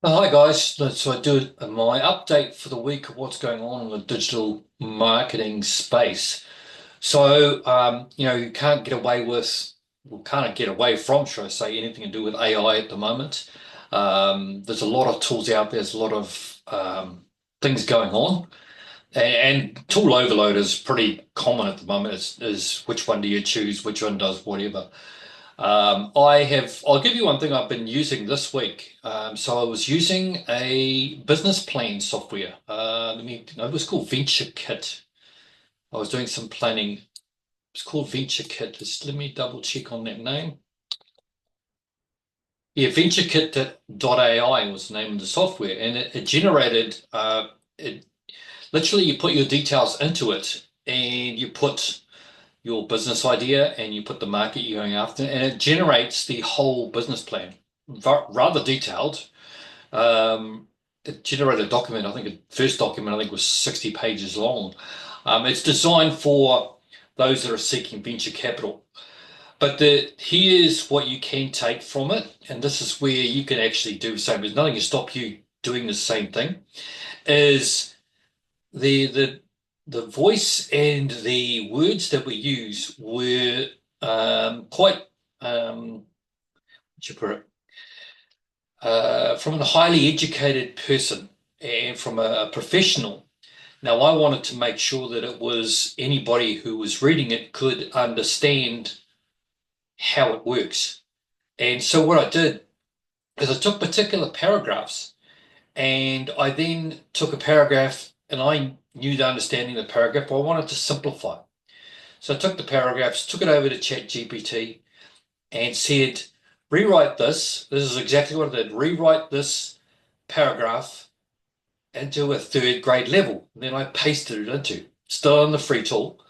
Hi guys, so I do my update for the week of what's going on in the digital marketing space. You can't get away with, well, can't get away from, should I say, anything to do with AI at the moment. There's a lot of tools out there, there's a lot of things going on, and tool overload is pretty common at the moment. Is which one do you choose, which one does whatever. I'll give you one thing I've been using this week. So I was using a business plan software. It was called Venture Kit. I was doing some planning. It's called Venture Kit. Let me double check on that name. Yeah, VentureKit.ai was the name of the software, and it generated, it literally you put your details into it and you put your business idea and you put the market you're going after, and it generates the whole business plan, rather detailed. It generated a document. I think the first document I think was 60 pages long. It's designed for those that are seeking venture capital. But here's what you can take from it, and this is where you can actually do the same. There's nothing to stop you doing the same thing. Is the voice and the words that we use were quite what you put it from a highly educated person and from a professional. Now, I wanted to make sure that it was anybody who was reading it could understand how it works. And so what I did is I took particular paragraphs and I then took a paragraph and I knew the understanding of the paragraph, but I wanted to simplify. So I took the paragraphs, took it over to ChatGPT and said, rewrite this. This is exactly what I did. Rewrite this paragraph into a third grade level. And then I pasted it into, still on the free tool.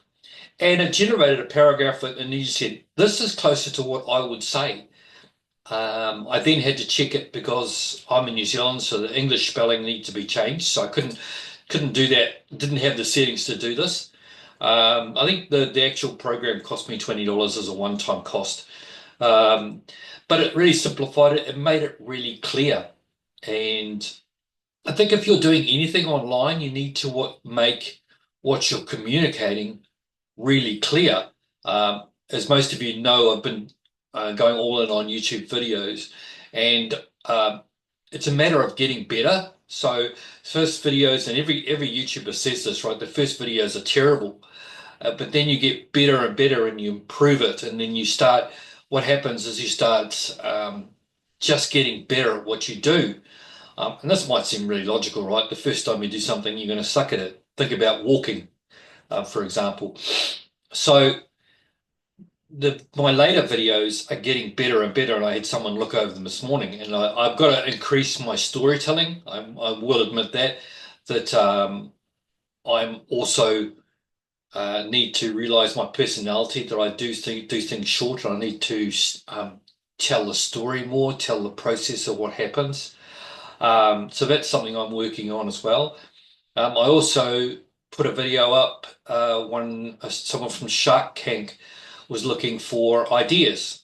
And it generated a paragraph and you said, this is closer to what I would say. I then had to check it because I'm in New Zealand, so the English spelling needs to be changed. So I couldn't do that. Didn't have the settings to do this. I think the actual program cost me $20 as a one-time cost. Um, but it really simplified it. It made it really clear. And I think if you're doing anything online, you need to make what you're communicating really clear. As most of you know, I've been going all in on YouTube videos, and it's a matter of getting better. So first videos, and every YouTuber says this, right? The first videos are terrible, but then you get better and better, and you improve it, and then you start. What happens is you start just getting better at what you do. And this might seem really logical, right? The first time you do something, you're going to suck at it. Think about walking, for example. So my later videos are getting better and better, and I had someone look over them this morning, and I've got to increase my storytelling. I will admit that I'm also need to realize my personality, that I do things shorter. I need to tell the story more, tell the process of what happens. So that's something I'm working on as well. I also put a video up when someone from Shark Tank was looking for ideas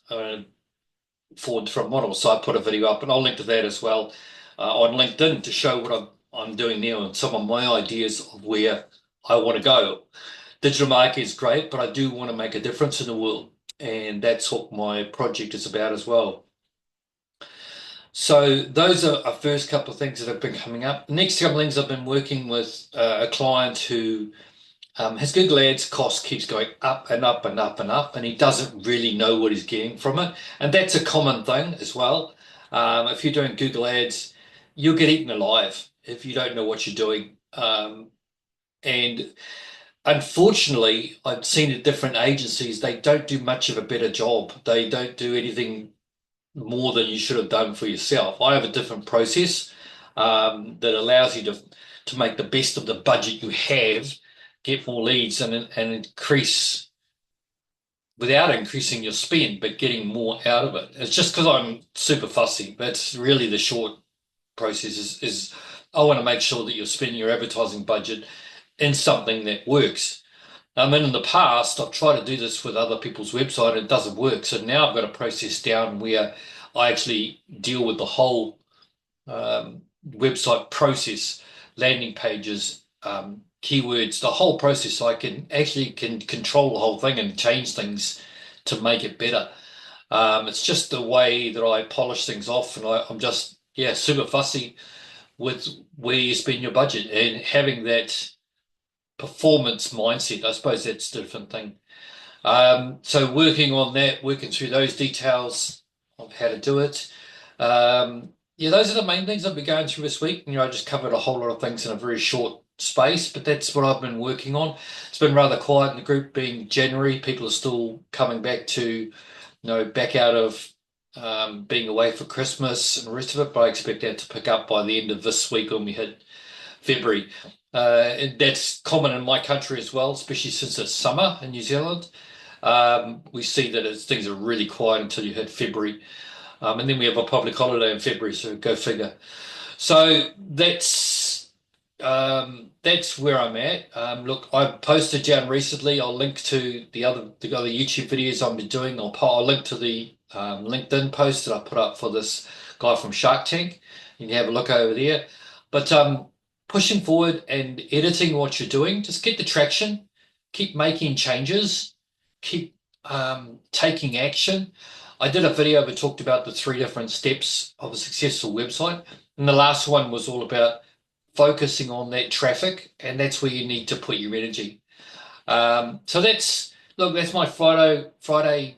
for different models. So I put a video up, and I'll link to that as well on LinkedIn to show what I'm doing now and some of my ideas of where I want to go. Digital marketing is great, but I do want to make a difference in the world, and that's what my project is about as well. So those are our first couple of things that have been coming up. The next couple of things, I've been working with a client who his Google Ads cost keeps going up and up and up and up, and he doesn't really know what he's getting from it. And that's a common thing as well. If you're doing Google Ads, you'll get eaten alive if you don't know what you're doing. And unfortunately, I've seen at different agencies, they don't do much of a better job. They don't do anything more than you should have done for yourself. I have a different process that allows you to make the best of the budget you have, get more leads, and increase without increasing your spend, but getting more out of it. It's just because I'm super fussy. That's really the short process. Is I want to make sure that you're spending your advertising budget in something that works. And in the past, I've tried to do this with other people's website and it doesn't work. So now I've got a process down where I actually deal with the whole website process, landing pages, keywords, the whole process. So I can control the whole thing and change things to make it better. It's just the way that I polish things off, and I'm just, yeah, super fussy with where you spend your budget and having that performance mindset. I suppose that's a different thing. So working on that, working through those details of how to do it. Yeah, those are the main things I've been going through this week. I just covered a whole lot of things in a very short space, but that's what I've been working on. It's been rather quiet in the group, being January. People are still coming back to, back out of being away for Christmas and the rest of it, but I expect that to pick up by the end of this week when we hit February. And that's common in my country as well, especially since it's summer in New Zealand. We see that things are really quiet until you hit February. And then we have a public holiday in February, so go figure. So that's where I'm at. Look, I posted down recently. I'll link to the other YouTube videos I've been doing. I'll link to the LinkedIn post that I put up for this guy from Shark Tank. You can have a look over there. But pushing forward and editing what you're doing, just get the traction, keep making changes, keep taking action. I did a video that talked about the 3 different steps of a successful website, and the last one was all about focusing on that traffic, and that's where you need to put your energy. So that's my Friday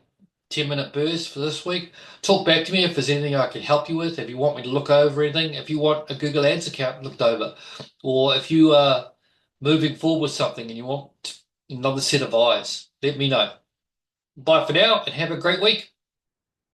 10-minute burst for this week. Talk back to me if there's anything I can help you with. If you want me to look over anything, if you want a Google Ads account looked over, or if you are moving forward with something and you want another set of eyes, let me know. Bye for now and have a great week.